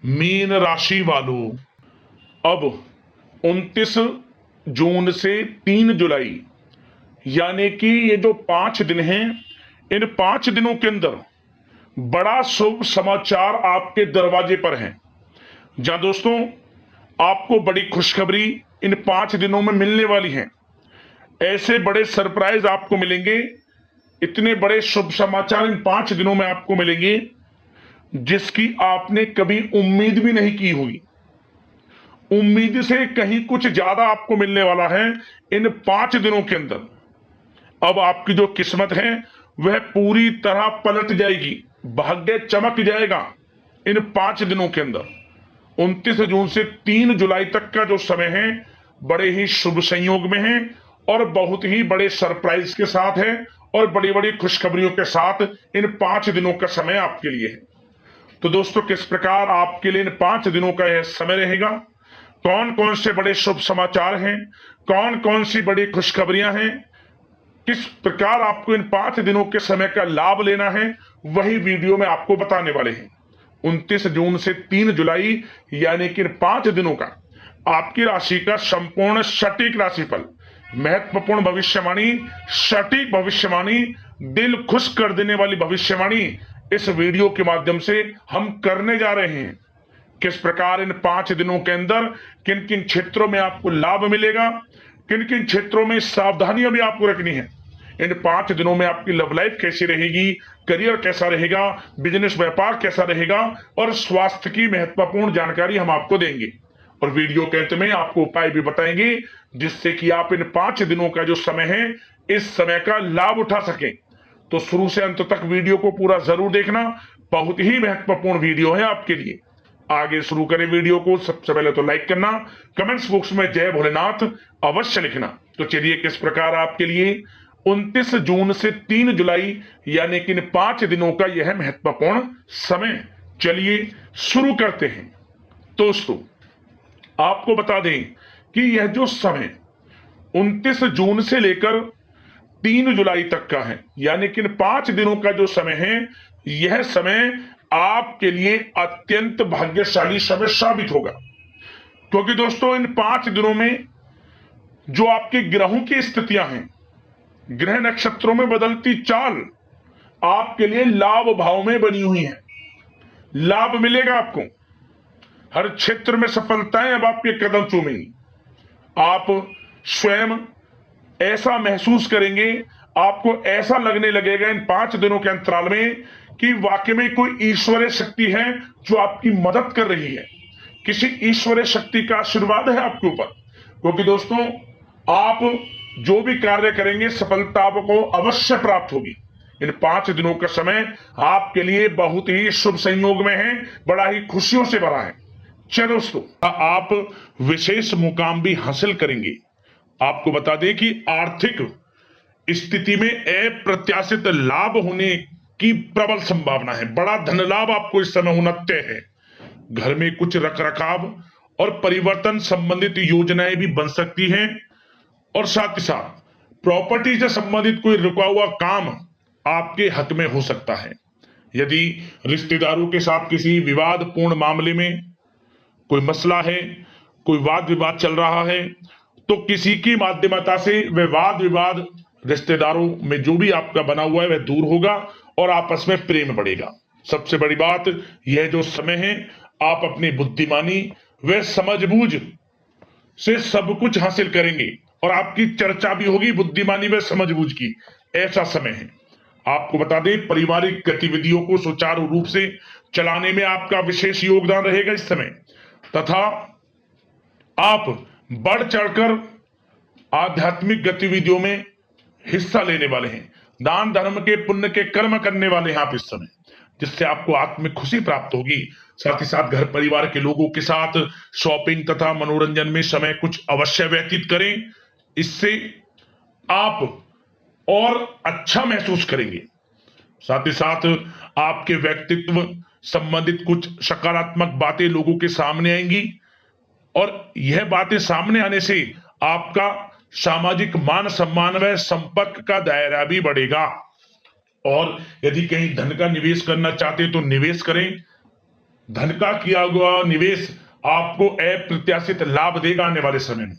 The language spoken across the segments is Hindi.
मीन राशि वालों, अब 29 जून से 3 जुलाई यानी कि ये जो 5 दिन हैं, इन 5 दिनों के अंदर बड़ा शुभ समाचार आपके दरवाजे पर है। जहां दोस्तों आपको बड़ी खुशखबरी इन 5 दिनों में मिलने वाली है। ऐसे बड़े सरप्राइज आपको मिलेंगे, इतने बड़े शुभ समाचार इन 5 दिनों में आपको मिलेंगे जिसकी आपने कभी उम्मीद भी नहीं की होगी। उम्मीद से कहीं कुछ ज्यादा आपको मिलने वाला है इन 5 दिनों के अंदर। अब आपकी जो किस्मत है वह पूरी तरह पलट जाएगी, भाग्य चमक जाएगा इन 5 दिनों के अंदर। 29 जून से 3 जुलाई तक का जो समय है बड़े ही शुभ संयोग में है और बहुत ही बड़े सरप्राइज के साथ है और बड़ी बड़ी खुशखबरियों के साथ इन 5 दिनों का समय आपके लिए है। तो दोस्तों किस प्रकार आपके लिए इन 5 दिनों का यह समय रहेगा, कौन कौन से बड़े शुभ समाचार हैं, कौन कौन सी बड़ी खुशखबरियां हैं, किस प्रकार आपको इन 5 दिनों के समय का लाभ लेना है, वही वीडियो में आपको बताने वाले हैं। 29 जून से 3 जुलाई यानी कि 5 दिनों का आपकी राशि का संपूर्ण सटीक राशिफल, महत्वपूर्ण भविष्यवाणी, सटीक भविष्यवाणी, दिल खुश कर देने वाली भविष्यवाणी इस वीडियो के माध्यम से हम करने जा रहे हैं। किस प्रकार इन 5 दिनों के अंदर किन किन क्षेत्रों में आपको लाभ मिलेगा, किन किन क्षेत्रों में सावधानियां भी आपको रखनी है। इन 5 दिनों में आपकी लव लाइफ कैसी रहेगी, करियर कैसा रहेगा, बिजनेस व्यापार कैसा रहेगा और स्वास्थ्य की महत्वपूर्ण जानकारी हम आपको देंगे। और वीडियो के अंत में आपको उपाय भी बताएंगे जिससे कि आप इन 5 दिनों का जो समय है इस समय का लाभ उठा सकें। तो शुरू से अंत तक वीडियो को पूरा जरूर देखना, बहुत ही महत्वपूर्ण वीडियो है आपके लिए। आगे शुरू करें वीडियो को, सबसे पहले तो लाइक करना, कमेंट्स बॉक्स में जय भोलेनाथ अवश्य लिखना। तो चलिए किस प्रकार आपके लिए 29 जून से 3 जुलाई यानी कि इन 5 दिनों का यह महत्वपूर्ण समय, चलिए शुरू करते हैं। दोस्तों आपको बता दें कि यह जो समय 29 जून से लेकर 3 जुलाई तक का है यानी कि इन 5 दिनों का जो समय है, यह समय आपके लिए अत्यंत भाग्यशाली समय साबित होगा। क्योंकि दोस्तों इन 5 दिनों में जो आपके ग्रहों की स्थितियां हैं, ग्रह नक्षत्रों में बदलती चाल आपके लिए लाभ भाव में बनी हुई है। लाभ मिलेगा आपको, हर क्षेत्र में सफलताएं अब आपके कदम चूमेंगी। आप स्वयं ऐसा महसूस करेंगे, आपको ऐसा लगने लगेगा इन 5 दिनों के अंतराल में कि वाकई में कोई ईश्वरीय शक्ति है जो आपकी मदद कर रही है, किसी ईश्वरीय शक्ति का आशीर्वाद है आपके ऊपर। क्योंकि दोस्तों आप जो भी कार्य करेंगे सफलता आपको अवश्य प्राप्त होगी। इन 5 दिनों का समय आपके लिए बहुत ही शुभ संयोग में है, बड़ा ही खुशियों से भरा है। चलो दोस्तों आप विशेष मुकाम भी हासिल करेंगे। आपको बता दें कि आर्थिक स्थिति में अप्रत्याशित लाभ होने की प्रबल संभावना है। बड़ा धन लाभ आपको इस समय होना तय है। घर में कुछ रखरखाव और परिवर्तन संबंधित योजनाएं भी बन सकती हैं और साथ ही साथ प्रॉपर्टी से संबंधित कोई रुका हुआ काम आपके हक में हो सकता है। यदि रिश्तेदारों के साथ किसी विवादपूर्ण मामले में कोई मसला है, कोई वाद विवाद चल रहा है, तो किसी की माध्यमता से वह वाद विवाद रिश्तेदारों में जो भी आपका बना हुआ है वह दूर होगा और आपस में प्रेम बढ़ेगा। सबसे बड़ी बात यह जो समय है आप अपनी बुद्धिमानी व समझबूझ से सब कुछ हासिल करेंगे और आपकी चर्चा भी होगी बुद्धिमानी व समझबूझ की। ऐसा समय है। आपको बता दें पारिवारिक गतिविधियों को सुचारू रूप से चलाने में आपका विशेष योगदान रहेगा इस समय, तथा आप बढ़ चढ़कर आध्यात्मिक गतिविधियों में हिस्सा लेने वाले हैं। दान धर्म के पुण्य के कर्म करने वाले हैं आप इस समय, जिससे आपको आत्मिक खुशी प्राप्त होगी। साथ ही साथ घर परिवार के लोगों के साथ शॉपिंग तथा मनोरंजन में समय कुछ अवश्य व्यतीत करें, इससे आप और अच्छा महसूस करेंगे। साथ ही साथ आपके व्यक्तित्व संबंधित कुछ सकारात्मक बातें लोगों के सामने आएंगी और यह बातें सामने आने से आपका सामाजिक मान सम्मान व संपर्क का दायरा भी बढ़ेगा। और यदि कहीं धन का निवेश करना चाहते तो निवेश करें, धन का किया हुआ निवेश आपको अप्रत्याशित लाभ देगा आने वाले समय में।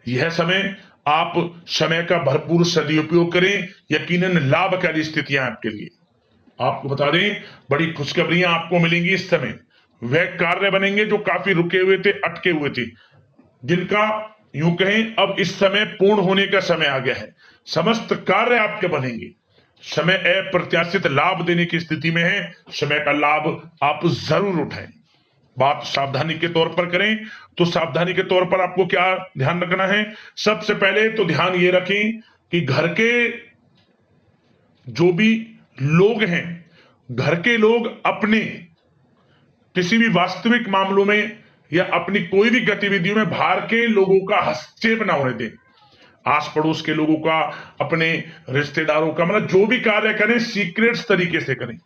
यह समय आप समय का भरपूर सदुपयोग करें, यकीनन लाभकारी स्थितियां आपके लिए। आपको बता दें, बड़ी खुशखबरियां आपको मिलेंगी इस समय। वह कार्य बनेंगे जो काफी रुके हुए थे, अटके हुए थे, जिनका यूं कहें अब इस समय पूर्ण होने का समय आ गया है। समस्त कार्य आपके बनेंगे। समय अप्रत्याशित लाभ देने की स्थिति में है। समय का लाभ आप जरूर उठाएं। बात सावधानी के तौर पर करें तो सावधानी के तौर पर आपको क्या ध्यान रखना है? सबसे पहले तो ध्यान ये रखें कि घर के जो भी लोग हैं, घर के लोग अपने किसी भी वास्तविक मामलों में या अपनी कोई भी गतिविधियों में बाहर के लोगों का हस्तक्षेप ना होने दें। आस पड़ोस के लोगों का, अपने रिश्तेदारों का, मतलब जो भी कार्य करें सीक्रेट्स तरीके से करें।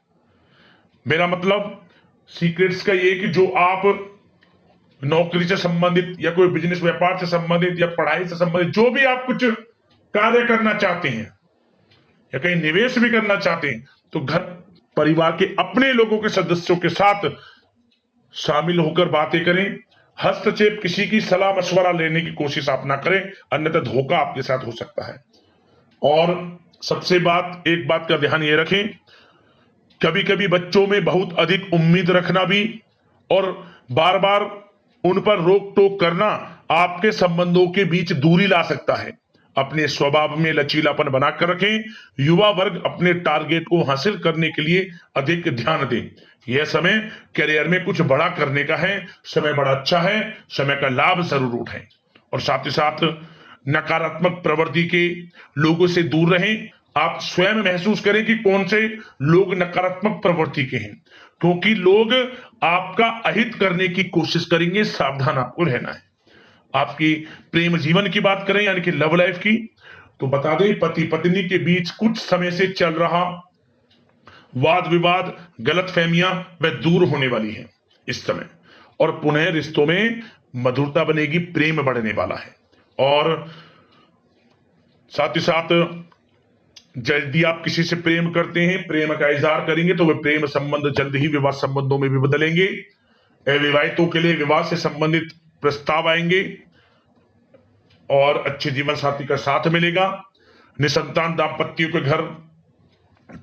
मेरा मतलब सीक्रेट्स का ये कि जो आप नौकरी से संबंधित या कोई बिजनेस व्यापार से संबंधित या पढ़ाई से संबंधित जो भी आप कुछ कार्य करना चाहते हैं या कहीं निवेश भी करना चाहते हैं, तो घर परिवार के अपने लोगों के सदस्यों के साथ शामिल होकर बातें करें। हस्तक्षेप, किसी की सलाह मशवरा लेने की कोशिश आप ना करें, अन्यथा धोखा आपके साथ हो सकता है। और सबसे एक बात का ध्यान ये रखें, कभी कभी बच्चों में बहुत अधिक उम्मीद रखना भी और बार बार उन पर रोक टोक करना आपके संबंधों के बीच दूरी ला सकता है। अपने स्वभाव में लचीलापन बनाकर रखें। युवा वर्ग अपने टारगेट को हासिल करने के लिए अधिक ध्यान दें। यह समय करियर में कुछ बड़ा करने का है। समय बड़ा अच्छा है। समय का लाभ जरूर उठाएं और साथ ही साथ नकारात्मक प्रवृत्ति के लोगों से दूर रहें। आप स्वयं महसूस करें कि कौन से लोग नकारात्मक प्रवृत्ति के हैं, क्योंकि लोग आपका अहित करने की कोशिश करेंगे। सावधान आपको रहना है। आपकी प्रेम जीवन की बात करें, यानी कि लव लाइफ की, तो बता दें पति पत्नी के बीच कुछ समय से चल रहा वाद विवाद, गलतफहमियां वह दूर होने वाली है इस समय, और पुनः रिश्तों में मधुरता बनेगी, प्रेम बढ़ने वाला है। और साथ ही साथ यदि आप किसी से प्रेम करते हैं, प्रेम का इजहार करेंगे, तो वे प्रेम संबंध जल्द ही विवाह संबंधों में भी बदलेंगे। अविवाहितों के लिए विवाह से संबंधित प्रस्ताव आएंगे और अच्छे जीवन साथी का साथ मिलेगा। निसंतान दाम्पत्यों के घर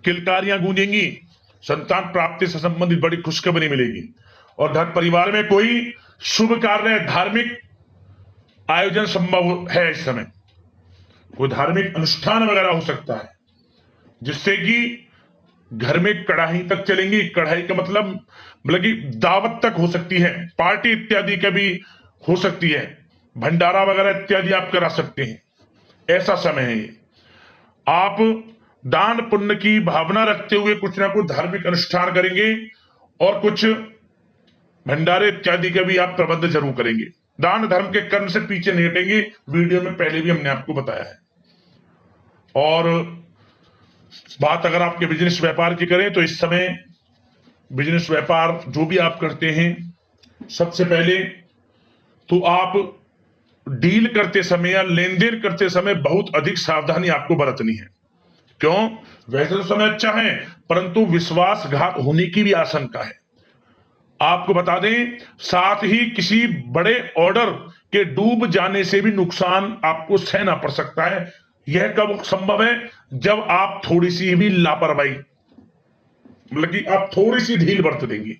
किलकारियां गूंजेंगी। संतान प्राप्ति से संबंधित बड़ी खुशखबरी मिलेगी और घर परिवार में कोई शुभ कार्य, धार्मिक आयोजन संभव है। इस समय कोई धार्मिक अनुष्ठान वगैरह हो सकता है, जिससे कि घर में कड़ाही तक चलेंगी। कढ़ाई का मतलब कि दावत तक हो सकती है, पार्टी इत्यादि का भी हो सकती है, भंडारा वगैरह इत्यादि आप करा सकते हैं। ऐसा समय है ये। आप दान पुण्य की भावना रखते हुए कुछ ना कुछ धार्मिक अनुष्ठान करेंगे और कुछ भंडारे इत्यादि का भी आप प्रबंध जरूर करेंगे। दान धर्म के कर्म से पीछे नहीं हटेंगे। वीडियो में पहले भी हमने आपको बताया है। और बात अगर आपके बिजनेस व्यापार की करें, तो इस समय बिजनेस व्यापार जो भी आप करते हैं, सबसे पहले तो आप डील करते समय या लेन देन करते समय बहुत अधिक सावधानी आपको बरतनी है। क्यों? वैसे तो समय अच्छा है, परंतु विश्वासघात होने की भी आशंका है। आपको बता दें, साथ ही किसी बड़े ऑर्डर के डूब जाने से भी नुकसान आपको सहना पड़ सकता है। यह कब संभव है? जब आप थोड़ी सी भी लापरवाही, मतलब कि आप थोड़ी सी ढील बरत देंगे।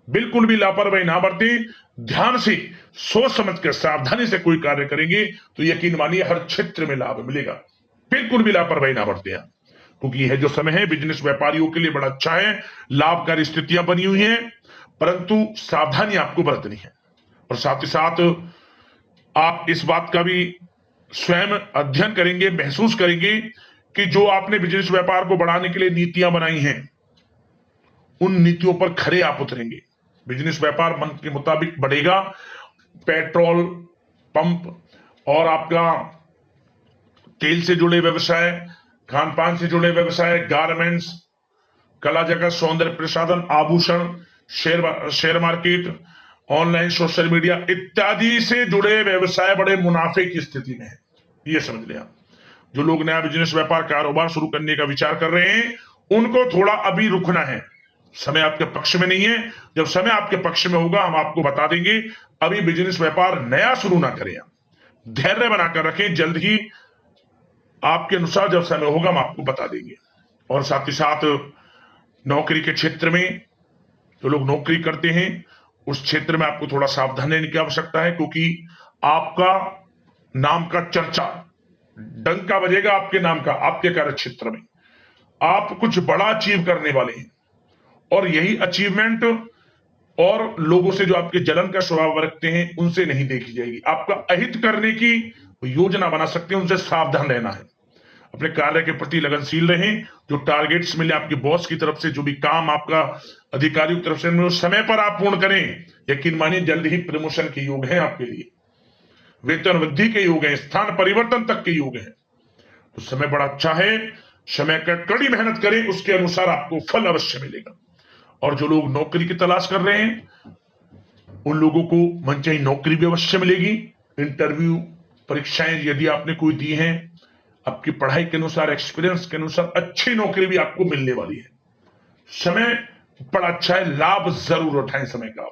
बिल्कुल भी लापरवाही ना बरतें। ध्यान से सोच समझकर सावधानी से कोई कार्य करेंगे तो यकीन मानिए हर क्षेत्र में लाभ मिलेगा। बिल्कुल भी लापरवाही ना बरतें आप, क्योंकि यह जो समय है बिजनेस व्यापारियों के लिए बड़ा अच्छा है। लाभकारी स्थितियां बनी हुई हैं, परंतु सावधानी आपको बरतनी है। और साथ ही साथ आप इस बात का भी स्वयं अध्ययन करेंगे, महसूस करेंगे कि जो आपने बिजनेस व्यापार को बढ़ाने के लिए नीतियां बनाई हैं, उन नीतियों पर खरे आप उतरेंगे। बिजनेस व्यापार मन के मुताबिक बढ़ेगा। पेट्रोल पंप और आपका तेल से जुड़े व्यवसाय, खान पान से जुड़े व्यवसाय, गारमेंट्स, कला जगत, सौंदर्य प्रसाधन, आभूषण, share market, online social media इत्यादि से जुड़े व्यवसाय बड़े मुनाफे की स्थिति में है। ये समझ लिया। जो लोग नया बिजनेस व्यापार कारोबार शुरू करने का विचार कर रहे हैं, उनको थोड़ा अभी रुकना है। समय आपके पक्ष में नहीं है। जब समय आपके पक्ष में होगा हम आपको बता देंगे। अभी बिजनेस व्यापार नया शुरू ना करें, धैर्य बनाकर रखें, जल्द ही आपके अनुसार जब समय होगा हम आपको बता देंगे। और साथ ही साथ नौकरी के क्षेत्र में जो लोग नौकरी करते हैं उस क्षेत्र में आपको थोड़ा सावधान रहने की आवश्यकता है, क्योंकि आपका नाम का चर्चा, डंका बजेगा आपके नाम का आपके कार्य क्षेत्र में। आप कुछ बड़ा अचीव करने वाले हैं और यही अचीवमेंट और लोगों से जो आपके जलन का स्वभाव रखते हैं उनसे नहीं देखी जाएगी। आपका अहित करने की योजना बना सकते हैं, उनसे सावधान रहना है। अपने कार्य के प्रति लगनशील रहें। जो टारगेट्स मिले आपके बॉस की तरफ से, जो भी काम आपका अधिकारियों की तरफ से मिले, समय पर आप पूर्ण करें। यकीन मानिए जल्द ही प्रमोशन के योग है आपके लिए, वेतन वृद्धि के योग है, स्थान परिवर्तन तक के योग है। तो समय बड़ा अच्छा है, समय का कड़ी मेहनत करें, उसके अनुसार आपको फल अवश्य मिलेगा। और जो लोग नौकरी की तलाश कर रहे हैं उन लोगों को मनचाही नौकरी भी अवश्य मिलेगी। इंटरव्यू परीक्षाएं यदि आपने कोई दी हैं, आपकी पढ़ाई के अनुसार, एक्सपीरियंस के अनुसार अच्छी नौकरी भी आपको मिलने वाली है। समय बड़ा अच्छा है, लाभ जरूर उठाएं समय का।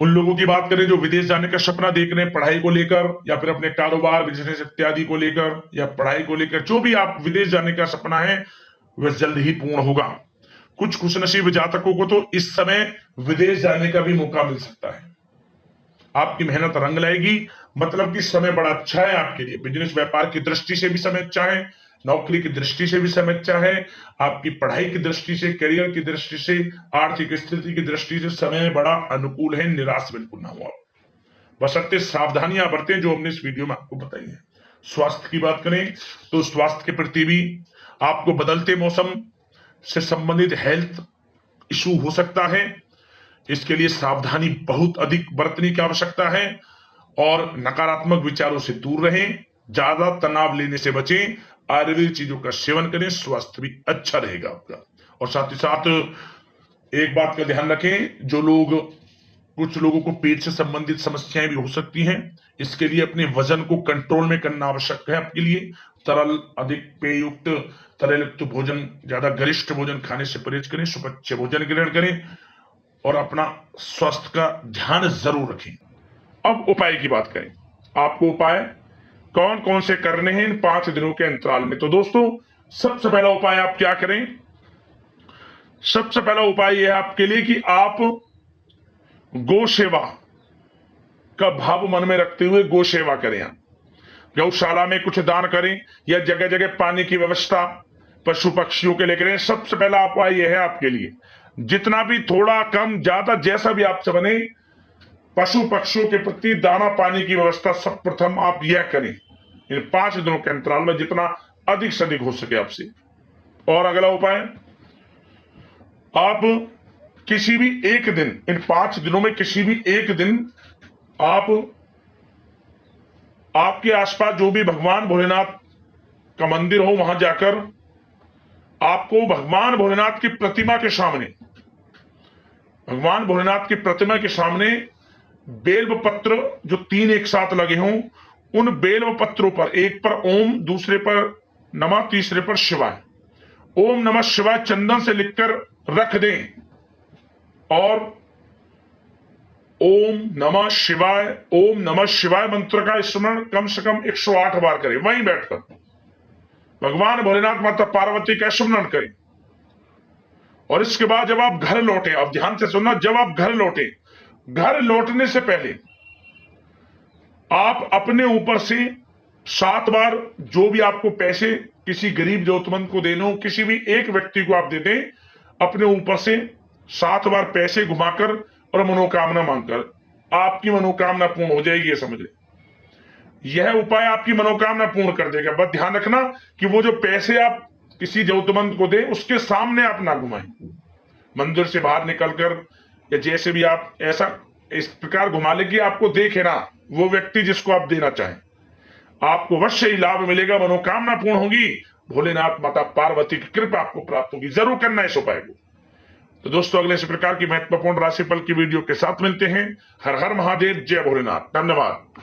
उन लोगों की बात करें जो विदेश जाने का सपना देख रहे हैं पढ़ाई को लेकर, या फिर अपने कारोबार, बिजनेस इत्यादि को लेकर, या पढ़ाई को लेकर, जो भी आप विदेश जाने का सपना है वह जल्द ही पूर्ण होगा। कुछ खुशनसीब जातकों को तो इस समय विदेश जाने का भी मौका मिल सकता है। आपकी मेहनत रंग लाएगी, मतलब कि समय बड़ा अच्छा है आपके लिए। बिजनेस व्यापार की दृष्टि से भी समय अच्छा है, नौकरी की दृष्टि से भी समय अच्छा है, आपकी पढ़ाई की दृष्टि से, करियर की दृष्टि से, आर्थिक स्थिति की दृष्टि से समय बड़ा अनुकूल है। निराश बिल्कुल ना हो, बशर्ते सावधानियां बरतें जो हमने इस वीडियो में आपको बताई है। स्वास्थ्य की बात करें तो स्वास्थ्य के प्रति भी आपको बदलते मौसम से संबंधित हेल्थ इशू हो सकता है। इसके लिए सावधानी बहुत अधिक बरतने की आवश्यकता है और नकारात्मक विचारों से दूर रहें, ज्यादा तनाव लेने से बचें, आयुर्वेदिक चीजों का सेवन करें, स्वास्थ्य भी अच्छा रहेगा आपका। और साथ ही साथ एक बात का ध्यान रखें, कुछ लोगों को पेट से संबंधित समस्याएं भी हो सकती हैं। इसके लिए अपने वजन को कंट्रोल में करना आवश्यक है आपके लिए। तरल, अधिक पेययुक्त, तरलयुक्त भोजन, ज्यादा गरिष्ठ भोजन खाने से परहेज करें, सुपच्य भोजन ग्रहण करें और अपना स्वास्थ्य का ध्यान जरूर रखें। अब उपाय की बात करें, आपको उपाय कौन कौन से करने हैं इन 5 दिनों के अंतराल में। तो दोस्तों सबसे पहला उपाय आप क्या करें, सबसे पहला उपाय यह है आपके लिए कि आप गौ सेवा का भाव मन में रखते हुए गौ सेवा करें। गौशाला में कुछ दान करें या जगह जगह पानी की व्यवस्था पशु पक्षियों के लिए करें। सबसे पहला उपाय यह है आपके लिए, जितना भी थोड़ा कम ज्यादा जैसा भी आपसे बने, पशु पक्षियों के प्रति दाना पानी की व्यवस्था सर्वप्रथम आप यह करें इन 5 दिनों के अंतराल में, जितना अधिक से अधिक हो सके आपसे। और अगला उपाय, आप किसी भी एक दिन, इन 5 दिनों में किसी भी एक दिन आप आपके आसपास जो भी भगवान भोलेनाथ का मंदिर हो वहां जाकर आपको भगवान भोलेनाथ की प्रतिमा के सामने, भगवान भोलेनाथ की प्रतिमा के सामने बेल्व पत्र जो 3 एक साथ लगे हों, उन बेल्व पत्रों पर, एक पर ओम, दूसरे पर नमः, तीसरे पर शिवाय, ओम नमः शिवाय चंदन से लिखकर रख दें और ओम नमः शिवाय मंत्र का स्मरण कम से कम 108 बार करें। वहीं बैठकर भगवान भोलेनाथ माता पार्वती का स्मरण करें। और इसके बाद जब आप घर लौटे, अब ध्यान से सुनना, जब आप घर लौटे, घर लौटने से पहले आप अपने ऊपर से 7 बार जो भी आपको पैसे किसी गरीब जरूरतमंद को देने हो, किसी भी एक व्यक्ति को आप दे दें, अपने ऊपर से 7 बार पैसे घुमाकर और मनोकामना मांगकर, आपकी मनोकामना पूर्ण हो जाएगी, ये समझ ले। यह उपाय आपकी मनोकामना पूर्ण कर देगा। बस ध्यान रखना कि वो जो पैसे आप किसी जरूरतमंद को दें उसके सामने आप ना घुमाएं। मंदिर से बाहर निकलकर या जैसे भी आप ऐसा इस प्रकार घुमा ले कि आपको देखे ना वो व्यक्ति जिसको आप देना चाहें। आपको अवश्य ही लाभ मिलेगा, मनोकामना पूर्ण होगी, भोलेनाथ माता पार्वती की कृपा आपको प्राप्त होगी। जरूर करना इस उपाय को। तो दोस्तों अगले इस प्रकार की महत्वपूर्ण राशिफल की वीडियो के साथ मिलते हैं। हर हर महादेव, जय भोलेनाथ, धन्यवाद।